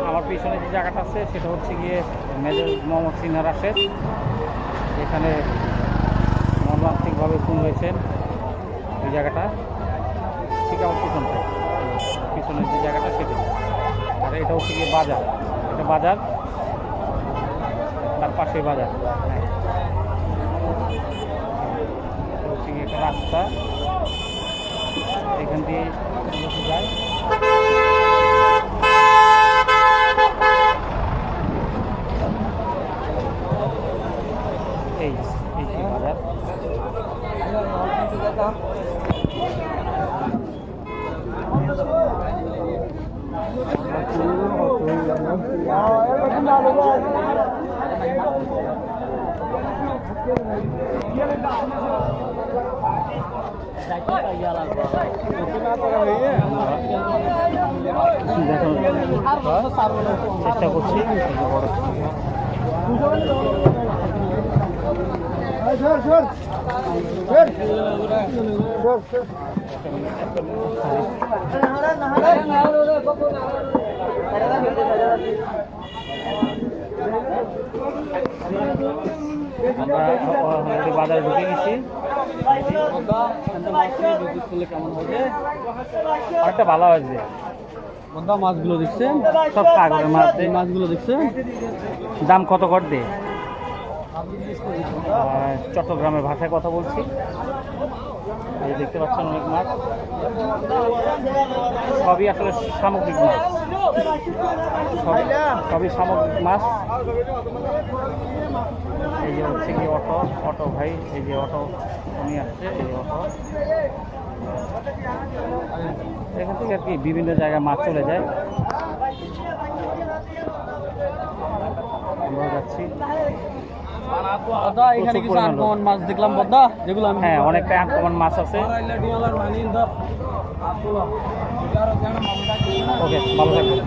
আমার পিছনে যে জায়গাটা আছে সেটা হচ্ছে গিয়ে মেজর মোহাম্মদ সিনহা রাশেদ। এখানে মর্মান্তিকভাবে খুন হয়েছেন। এই জায়গাটা ঠিক আমার পিছনের যে জায়গাটা সেটা। আর এটা হচ্ছে গিয়ে বাজার, এটা বাজার, তার পাশে বাজার। হ্যাঁ, হচ্ছে গিয়ে একটা রাস্তা, এখান দিয়ে যায়। এই সেই বাজার। চেষ্টা করছি আমরা বাজারে ঢুকে গেছি। অনেকটা ভালো হয়েছে। মাছগুলো দেখছেন, সব সাগরের মাছ। মাছগুলো দেখছেন দাম কত করে দেয়? চট্টগ্রামের ভাষায় কথা বলছি। এই দেখতে পাচ্ছেন অনেক মাছ, সবই আসলে সামুদ্রিক মাছ, সবই সামুদ্রিক মাছ। এই যে হচ্ছে কি অটো ভাই, এই যে অটো উনি আসছে, এই যে অটো। এখান থেকে আর কি বিভিন্ন জায়গায় মাছ চলে যায়। আমরা যাচ্ছি। এখানে কিছু আনকমন মাছ দেখলাম বদ্দা, যেগুলো হ্যাঁ অনেকটা আনকমন মাছ আছে। ওকে, ভালো থাকবেন।